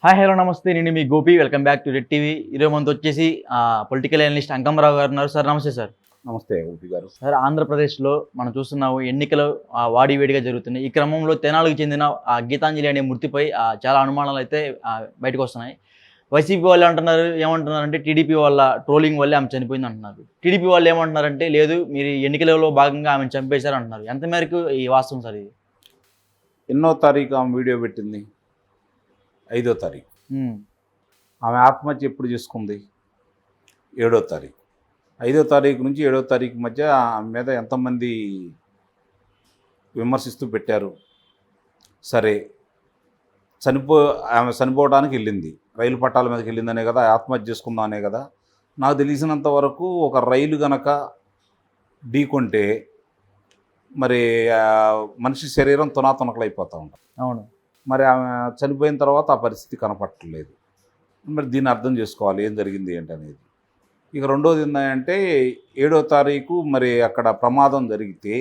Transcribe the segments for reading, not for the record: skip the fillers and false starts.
Hi hello నమస్తే. నేను మీ Gopi. Welcome back to red TV. ఈరోజు మనతో వచ్చేసి పొలిటికల్ అనలిస్ట్ అంకమరావు గారు ఉన్నారు. సార్ నమస్తే సార్. నమస్తే గోపి గారు. సార్, ఆంధ్రప్రదేశ్లో మనం చూస్తున్నాము ఎన్నికలు వాడివేడిగా జరుగుతున్నాయి. ఈ క్రమంలో తెనాలికి చెందిన గీతాంజలి అనే మృతిపై చాలా అనుమానాలు అయితే బయటకు వస్తున్నాయి. వైసీపీ వాళ్ళు అంటున్నారు, ఏమంటున్నారంటే టీడీపీ వాళ్ళ ట్రోలింగ్ వల్లే ఆమె చనిపోయింది అంటున్నారు. టీడీపీ వాళ్ళు ఏమంటున్నారంటే లేదు, మీరు ఎన్నికలలో భాగంగా ఆమెను చంపేశారు అంటున్నారు. ఎంత మేరకు ఈ వాస్తవం సార్ ఇది? ఎన్నో తారీఖు ఆమె వీడియో పెట్టింది? 5వ తారీఖు. ఆమె ఆత్మహత్య ఎప్పుడు చేసుకుంది? 7వ తారీఖు. 5వ తారీఖు నుంచి 7వ తారీఖు మధ్య ఆమె మీద ఎంతమంది విమర్శిస్తూ పెట్టారు. సరే, ఆమె చనిపోవడానికి వెళ్ళింది, రైలు పట్టాల మీదకి వెళ్ళిందనే కదా, ఆత్మహత్య చేసుకుందాం అనే కదా. నాకు తెలిసినంత వరకు ఒక రైలు గనక ఢీకొంటే మరి మనిషి శరీరం తునాతునకలైపోతూ ఉంటుంది. అవును. మరి ఆమె చనిపోయిన తర్వాత ఆ పరిస్థితి కనపట్టలేదు. మరి దీన్ని అర్థం చేసుకోవాలి ఏం జరిగింది ఏంటనేది. ఇక రెండోది ఏంటంటే 7వ తారీఖు మరి అక్కడ ప్రమాదం జరిగితే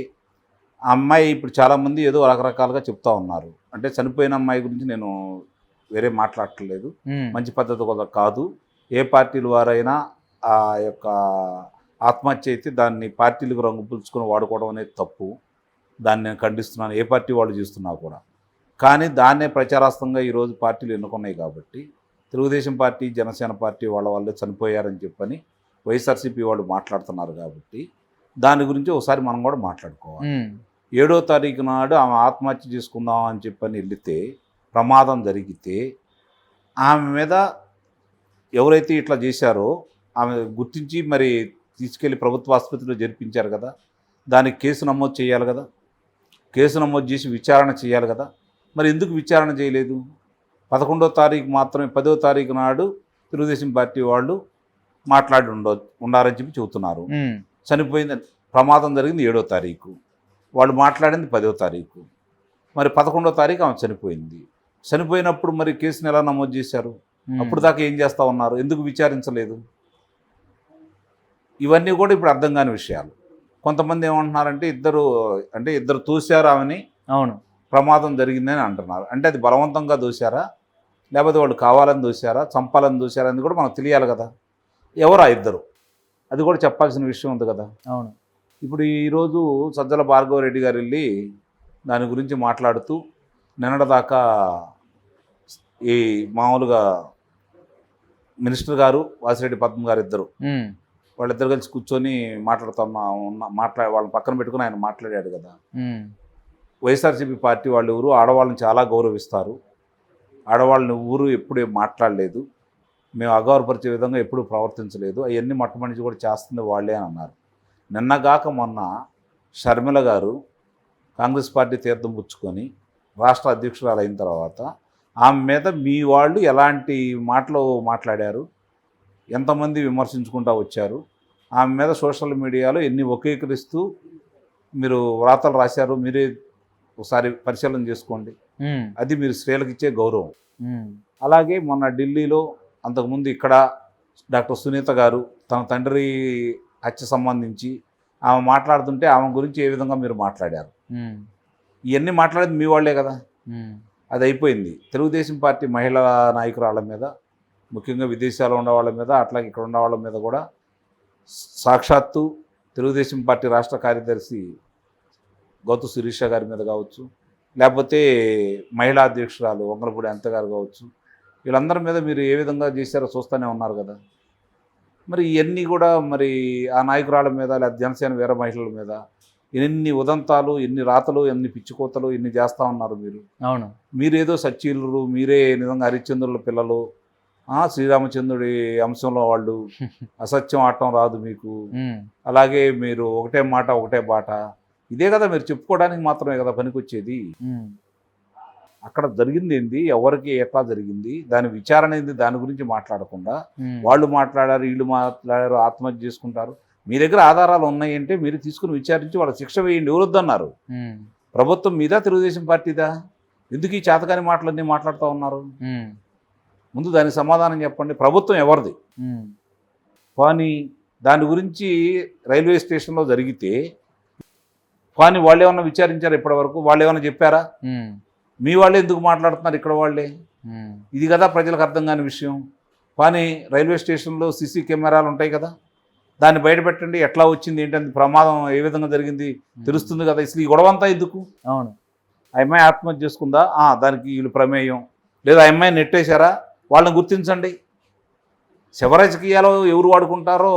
ఆ అమ్మాయి ఇప్పుడు చాలామంది ఏదో రకరకాలుగా చెప్తా ఉన్నారు. అంటే చనిపోయిన అమ్మాయి గురించి నేను వేరే మాట్లాడట్లేదు, మంచి పద్ధతి కూడా కాదు. ఏ పార్టీల వారైనా ఆ యొక్క ఆత్మహత్య అయితే దాన్ని పార్టీలకు రంగు పులుచుకొని వాడుకోవడం అనేది తప్పు. దాన్ని నేను ఖండిస్తున్నాను, ఏ పార్టీ వాళ్ళు చేస్తున్నా కూడా. కానీ దాన్నే ప్రచారాస్తంగా ఈరోజు పార్టీలు ఎన్నుకున్నాయి కాబట్టి తెలుగుదేశం పార్టీ, జనసేన పార్టీ వాళ్ళే చనిపోయారని చెప్పని వైఎస్ఆర్సీపీ వాళ్ళు మాట్లాడుతున్నారు కాబట్టి దాని గురించి ఒకసారి మనం కూడా మాట్లాడుకోవాలి. 7వ తారీఖు నాడు ఆమె ఆత్మహత్య చేసుకుందాం అని చెప్పని వెళితే ప్రమాదం జరిగితే ఆమె మీద ఎవరైతే ఇట్లా చేశారో ఆమె గుర్తించి మరి తీసుకెళ్ళి ప్రభుత్వ ఆసుపత్రిలో జరిపించారు కదా, దానికి కేసు నమోదు చేయాలి కదా, కేసు నమోదు చేసి విచారణ చేయాలి కదా. మరి ఎందుకు విచారణ చేయలేదు? 11వ తారీఖు మాత్రమే, 10వ తారీఖు నాడు తెలుగుదేశం పార్టీ వాళ్ళు మాట్లాడి ఉండారని చెప్పి చెబుతున్నారు. చనిపోయింది, ప్రమాదం జరిగింది 7వ తారీఖు, వాళ్ళు మాట్లాడింది 10వ తారీఖు. మరి 11వ తారీఖు ఆమె చనిపోయింది. చనిపోయినప్పుడు మరి కేసుని ఎలా నమోదు చేశారు? అప్పుడు దాకా ఏం చేస్తూ ఉన్నారు? ఎందుకు విచారించలేదు? ఇవన్నీ కూడా ఇప్పుడు అర్థం కాని విషయాలు. కొంతమంది ఏమంటున్నారంటే ఇద్దరు తోశారు ఆమెని, అవును ప్రమాదం జరిగిందని అంటున్నారు. అంటే అది బలవంతంగా దోశారా, లేకపోతే వాళ్ళు కావాలని దోశారా, చంపాలని దోశారా అని కూడా మనకు తెలియాలి కదా. ఎవరా ఇద్దరు, అది కూడా చెప్పాల్సిన విషయం ఉంది కదా. అవును. ఇప్పుడు ఈరోజు సజ్జల భార్గవరెడ్డి గారు వెళ్ళి దాని గురించి మాట్లాడుతూ నిన్నటిదాకా ఈ మామూలుగా మినిస్టర్ గారు, వాసిరెడ్డి పద్మ గారు ఇద్దరు వాళ్ళిద్దరు కలిసి కూర్చొని వాళ్ళని పక్కన పెట్టుకుని ఆయన మాట్లాడాడు కదా. వైఎస్ఆర్సీపీ పార్టీ వాళ్ళు ఊరు ఆడవాళ్ళని చాలా గౌరవిస్తారు, ఆడవాళ్ళని ఊరు ఎప్పుడు మాట్లాడలేదు, మేము అగౌరవపరిచే విధంగా ఎప్పుడు ప్రవర్తించలేదు, అవన్నీ మొట్టమొదటి కూడా చేస్తుంది వాళ్ళే అని అన్నారు. నిన్నగాక మొన్న షర్మిల గారు కాంగ్రెస్ పార్టీ తీర్థం పుచ్చుకొని రాష్ట్ర అధ్యక్షురాలు అయిన తర్వాత ఆమె మీద మీ వాళ్ళు ఎలాంటి మాటలు మాట్లాడారు, ఎంతమంది విమర్శించుకుంటూ వచ్చారు, ఆమె మీద సోషల్ మీడియాలో ఎన్ని వక్రీకరిస్తూ మీరు వ్రాతలు రాశారు, మీరే ఒకసారి పరిశీలన చేసుకోండి. అది మీరు స్త్రీలకు ఇచ్చే గౌరవం. అలాగే మొన్న ఢిల్లీలో, అంతకుముందు ఇక్కడ డాక్టర్ సునీత గారు తన తండ్రి హత్య సంబంధించి ఆమె మాట్లాడుతుంటే ఆమె గురించి ఏ విధంగా మీరు మాట్లాడారు, ఇవన్నీ మాట్లాడేది మీ వాళ్ళే కదా. అది అయిపోయింది. తెలుగుదేశం పార్టీ మహిళా నాయకురాళ్ళ మీద, ముఖ్యంగా విదేశాల్లో ఉన్న వాళ్ళ మీద, అట్లాగే ఇక్కడ ఉన్న వాళ్ళ మీద కూడా సాక్షాత్తు తెలుగుదేశం పార్టీ రాష్ట్ర కార్యదర్శి గౌతు శిరీష గారి మీద కావచ్చు, లేకపోతే మహిళా అధ్యక్షురాలు వంగలపూడి అనిత గారు కావచ్చు, వీళ్ళందరి మీద మీరు ఏ విధంగా చేశారో చూస్తూనే ఉన్నారు కదా. మరి ఇవన్నీ కూడా మరి ఆ నాయకురాళ్ళ మీద, లేదా జనసేన వీర మహిళల మీద ఎన్ని ఉదంతాలు, ఎన్ని రాతలు, ఎన్ని పిచ్చికోతలు ఎన్ని చేస్తూ ఉన్నారు మీరు. అవును. మీరేదో సచ్చీలు, మీరే నిజంగా హరిశ్చంద్రుల పిల్లలు, శ్రీరామచంద్రుడి అంశంలో వాళ్ళు, అసత్యం ఆడటం రాదు మీకు, అలాగే మీరు ఒకటే మాట ఒకటే బాట, ఇదే కదా మీరు చెప్పుకోవడానికి మాత్రమే కదా పనికొచ్చేది. అక్కడ జరిగింది ఏంది, ఎవరికి ఎట్లా జరిగింది, దాని విచారణ ఏంది, దాని గురించి మాట్లాడకుండా వాళ్ళు మాట్లాడారు, వీళ్ళు మాట్లాడారు, ఆత్మహత్య చేసుకుంటారు. మీ దగ్గర ఆధారాలు ఉన్నాయంటే మీరు తీసుకుని విచారించి వాళ్ళ శిక్ష వేయండి. ఎవరొద్దన్నారు? ప్రభుత్వం మీద, తెలుగుదేశం పార్టీదా? ఎందుకు ఈ చేతకాని మాటలన్నీ మాట్లాడుతూ ఉన్నారు? ముందు దానికి సమాధానం చెప్పండి. ప్రభుత్వం ఎవరిది? కానీ దాని గురించి రైల్వే స్టేషన్లో జరిగితే కానీ వాళ్ళు ఏమన్నా విచారించారు ఇప్పటి వరకు? వాళ్ళు ఏమైనా చెప్పారా? మీ వాళ్ళే ఎందుకు మాట్లాడుతున్నారు ఇక్కడ వాళ్ళే? ఉమ్. ఇది కదా ప్రజలకు అర్థం కాని విషయం. కానీ రైల్వే స్టేషన్లో సీసీ కెమెరాలు ఉంటాయి కదా, దాన్ని బయట పెట్టండి, ఎట్లా వచ్చింది ఏంటంటే ప్రమాదం ఏ విధంగా జరిగింది తెలుస్తుంది కదా. అసలు ఈ గొడవ అంతా ఎందుకు? అవును. ఆ అమ్మాయి ఆత్మహత్య చేసుకుందా, దానికి వీళ్ళు ప్రమేయం, లేదా ఆ అమ్మాయిని నెట్టేశారా, వాళ్ళని గుర్తించండి. శవ రాజకీయాలు ఎవరు వాడుకుంటారో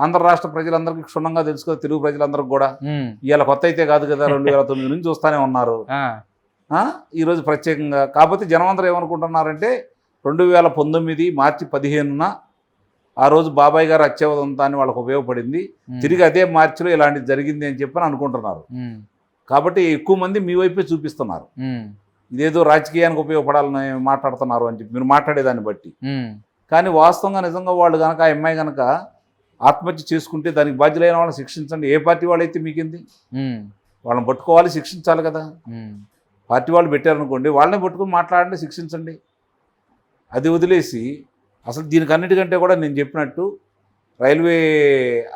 ఆంధ్ర రాష్ట్ర ప్రజలందరికీ క్షుణ్ణంగా తెలుసు కదా, తెలుగు ప్రజలందరికీ కూడా. ఇవాళ కొత్త అయితే కాదు కదా, 2009 నుంచి చూస్తూనే ఉన్నారు. ఈరోజు ప్రత్యేకంగా కాకపోతే జనమందరూ ఏమనుకుంటున్నారంటే 2019 మార్చి 15న ఆ రోజు బాబాయ్ గారు హత్యావదంతాన్ని వాళ్ళకు ఉపయోగపడింది, తిరిగి అదే మార్చిలో ఇలాంటిది జరిగింది అని చెప్పని అనుకుంటున్నారు. కాబట్టి ఎక్కువ మంది మీ వైపే చూపిస్తున్నారు, ఇదేదో రాజకీయానికి ఉపయోగపడాలని మాట్లాడుతున్నారు అని చెప్పి మీరు మాట్లాడేదాన్ని బట్టి. కానీ వాస్తవంగా నిజంగా వాళ్ళు కనుక ఆ అమ్మాయి కనుక ఆత్మహత్య చేసుకుంటే దానికి బాధ్యులైన వాళ్ళని శిక్షించండి. ఏ పార్టీ వాళ్ళైతే మీకింది, వాళ్ళని పట్టుకోవాలి, శిక్షించాలి కదా. పార్టీ వాళ్ళు పెట్టారనుకోండి, వాళ్ళని పట్టుకుని మాట్లాడండి, శిక్షించండి. అది వదిలేసి అసలు దీనికి అన్నిటికంటే కూడా నేను చెప్పినట్టు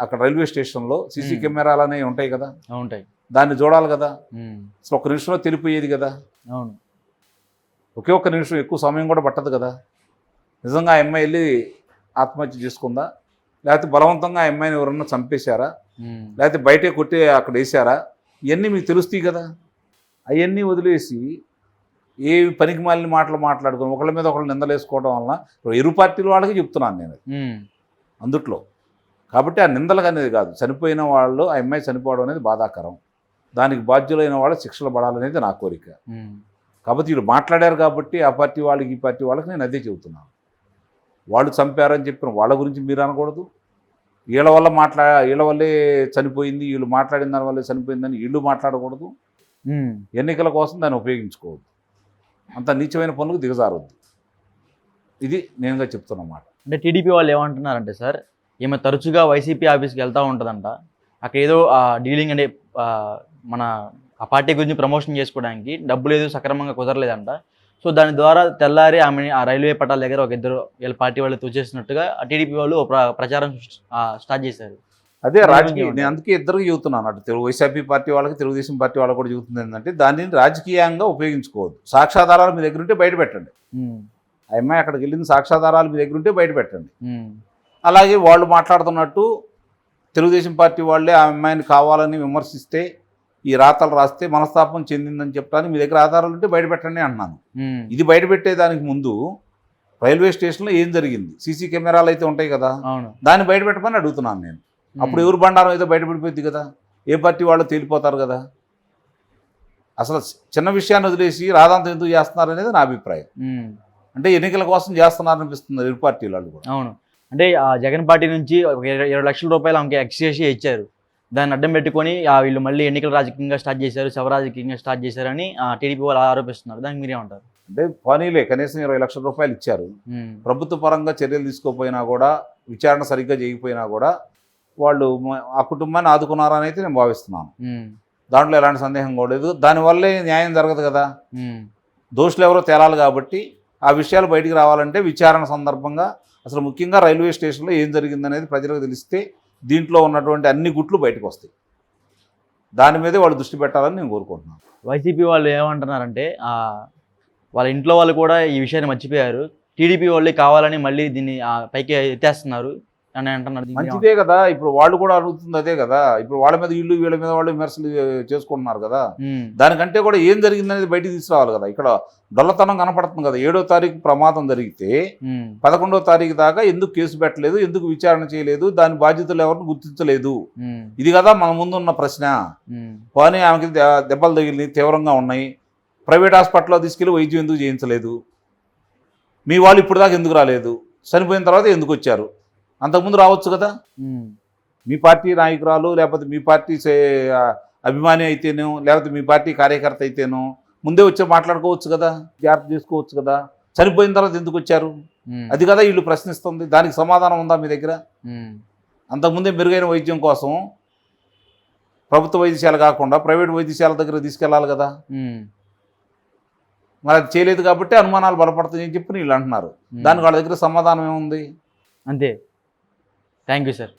అక్కడ రైల్వే స్టేషన్లో సీసీ కెమెరాలు అనేవి ఉంటాయి కదా, ఉంటాయి, దాన్ని చూడాలి కదా. అసలు ఒక నిమిషంలో తెలిపోయేది కదా. అవును, ఒకే ఒక్క నిమిషం, ఎక్కువ సమయం కూడా పట్టదు కదా. నిజంగా ఆ అమ్మాయి వెళ్ళి ఆత్మహత్య చేసుకుందా, లేకపోతే బలవంతంగా ఆ అమ్మాయిని ఎవరన్నా చంపేశారా, లేకపోతే బయటే కొట్టి అక్కడ వేసారా, ఇవన్నీ మీకు తెలుస్తాయి కదా. అవన్నీ వదిలేసి ఏ పనికి మాలిన మాటలు మాట్లాడుకుని ఒకళ్ళ మీద ఒకళ్ళు నిందలేసుకోవడం వలన ఇరు పార్టీల వాళ్ళకి చెప్తున్నాను నేను అందుట్లో. కాబట్టి ఆ నిందలకు అనేది కాదు, చనిపోయిన వాళ్ళు, ఆ అమ్మాయి చనిపోవడం అనేది బాధాకరం, దానికి బాధ్యులైన వాళ్ళు శిక్షలు పడాలనేది నా కోరిక. కాబట్టి వీళ్ళు మాట్లాడారు కాబట్టి ఆ పార్టీ వాళ్ళకి ఈ పార్టీ వాళ్ళకి నేను అదే చెబుతున్నాను. వాళ్ళు చంపారని చెప్పిన వాళ్ళ గురించి మీరు అనకూడదు, వీళ్ళ వల్లే చనిపోయింది, వీళ్ళు మాట్లాడిన దాని వల్లే చనిపోయిందని వీళ్ళు మాట్లాడకూడదు, ఎన్నికల కోసం దాన్ని ఉపయోగించుకోవద్దు, అంత నీచమైన పనులకు దిగజారొద్దు. ఇది నేనుగా చెప్తున్నమాట. అంటే టీడీపీ వాళ్ళు ఏమంటున్నారంటే సార్, ఈమె తరచుగా వైసీపీ ఆఫీస్కి వెళ్తూ ఉంటుందంట, అక్కడ ఏదో డీలింగ్ అంటే మన ఆ పార్టీ గురించి ప్రమోషన్ చేసుకోవడానికి డబ్బులు ఏదో సక్రమంగా కుదరలేదంట. సో దాని ద్వారా తెల్లారి ఆమెని ఆ రైల్వే పట్టాల దగ్గర ఒక ఇద్దరు వీళ్ళ పార్టీ వాళ్ళు తూచేసినట్టుగా టీడీపీ వాళ్ళు ప్రచారం స్టార్ట్ చేశారు. అదే రాజకీయం, నేను అందుకే ఇద్దరికి చెబుతున్నాను, అటు వైసీపీ పార్టీ వాళ్ళకి తెలుగుదేశం పార్టీ వాళ్ళకి కూడా చెబుతుంది ఏంటంటే దానిని రాజకీయంగా ఉపయోగించుకోవద్దు. సాక్ష్యాధారాలు మీ దగ్గర ఉంటే బయట పెట్టండి. ఆ అమ్మాయి అక్కడికి వెళ్ళింది, సాక్ష్యాధారాలు మీ దగ్గర ఉంటే బయట పెట్టండి. అలాగే వాళ్ళు మాట్లాడుతున్నట్టు తెలుగుదేశం పార్టీ వాళ్ళే ఆ అమ్మాయిని కావాలని విమర్శిస్తే, ఈ రాతలు రాస్తే మనస్తాపం చెందిందని చెప్పడానికి మీ దగ్గర ఆధారాలు ఉంటే బయట పెట్టండి అంటున్నాను. ఇది బయట పెట్టేదానికి ముందు రైల్వే స్టేషన్లో ఏం జరిగింది, సీసీ కెమెరాలు అయితే ఉంటాయి కదా, దాన్ని బయట పెట్టమని అడుగుతున్నాను నేను. అప్పుడు ఎవరు బండారం అయితే బయటపడిపోద్ది కదా, ఏ పార్టీ వాళ్ళు తేలిపోతారు కదా. అసలు చిన్న విషయాన్ని వదిలేసి రాధాంతం ఎందుకు చేస్తున్నారు అనేది నా అభిప్రాయం. అంటే ఎన్నికల కోసం చేస్తున్నారనిపిస్తుంది ఇరు పార్టీలు వాళ్ళు కూడా. అవును, అంటే జగన్ పార్టీ నుంచి 20 లక్షల రూపాయలు ఆమెకి ఎక్స్చేసి ఇచ్చారు, దాన్ని అడ్డం పెట్టుకొని వీళ్ళు మళ్ళీ ఎన్నికల రాజకీయంగా స్టార్ట్ చేశారు, శవ రాజకీయంగా స్టార్ట్ చేశారని టీడీపీ వాళ్ళు ఆరోపిస్తున్నారు. దానికి మీరేమంటారు? అంటే పోనీలే, కనీసం 20 లక్షల రూపాయలు ఇచ్చారు, ప్రభుత్వ పరంగా చర్యలు తీసుకోకపోయినా కూడా, విచారణ సరిగ్గా చేయకపోయినా కూడా వాళ్ళు ఆ కుటుంబాన్ని ఆదుకున్నారని అయితే నేను భావిస్తున్నాను. దాంట్లో ఎలాంటి సందేహం కూడా లేదు. దానివల్లే న్యాయం జరగదు కదా, దోషులు ఎవరో తేలాలి. కాబట్టి ఆ విషయాలు బయటికి రావాలంటే విచారణ సందర్భంగా అసలు ముఖ్యంగా రైల్వే స్టేషన్లో ఏం జరిగిందనేది ప్రజలకు తెలిస్తే దీంట్లో ఉన్నటువంటి అన్ని గుట్లు బయటకు వస్తాయి. దాని మీదే వాళ్ళు దృష్టి పెట్టాలని నేను కోరుకుంటున్నాను. వైసీపీ వాళ్ళు ఏమంటున్నారంటే వాళ్ళ ఇంట్లో వాళ్ళు కూడా ఈ విషయాన్ని మర్చిపోయారు, టీడీపీ వాళ్ళే కావాలని మళ్ళీ దీన్ని పైకి ఎత్తేస్తున్నారు అని అంటున్నారు. మంచిదే కదా, ఇప్పుడు వాళ్ళు కూడా అడుగుతుంది అదే కదా. ఇప్పుడు వాళ్ళ మీద వీళ్ళ మీద వాళ్ళు విమర్శలు చేసుకుంటున్నారు కదా, దానికంటే కూడా ఏం జరిగిందనేది బయటికి తీసుకురావాలి కదా. ఇక్కడ డొల్లతనం కనపడుతుంది కదా. 7వ తారీఖు ప్రమాదం జరిగితే 11వ తారీఖు దాకా ఎందుకు కేసు పెట్టలేదు, ఎందుకు విచారణ చేయలేదు, దాని బాధ్యతలు ఎవరిని గుర్తించలేదు, ఇది కదా మన ముందున్న ప్రశ్న. కానీ ఆమెకి దెబ్బలు తగిలి తీవ్రంగా ఉన్నాయి, ప్రైవేట్ హాస్పిటల్లో తీసుకెళ్ళి వైద్యం ఎందుకు చేయించలేదు, మీ వాళ్ళు ఇప్పుడు దాకా ఎందుకు రాలేదు, చనిపోయిన తర్వాత ఎందుకు వచ్చారు, అంతకుముందు రావచ్చు కదా. మీ పార్టీ నాయకురాలు లేకపోతే మీ పార్టీ అభిమాని అయితేనో, లేకపోతే మీ పార్టీ కార్యకర్త అయితేనో ముందే వచ్చి మాట్లాడుకోవచ్చు కదా, జాగ్రత్త చేసుకోవచ్చు కదా. చనిపోయిన తర్వాత ఎందుకు వచ్చారు, అది కదా వీళ్ళు ప్రశ్నిస్తుంది. దానికి సమాధానం ఉందా మీ దగ్గర? అంతకుముందే మెరుగైన వైద్యం కోసం ప్రభుత్వ వైద్యశాల కాకుండా ప్రైవేట్ వైద్యశాల దగ్గర తీసుకెళ్ళాలి కదా. మరి అది చేయలేదు కాబట్టి అనుమానాలు బలపడతాయని చెప్పి వీళ్ళు అంటున్నారు. దానికి వాళ్ళ దగ్గర సమాధానం ఏముంది? అంతే. Thank you sir.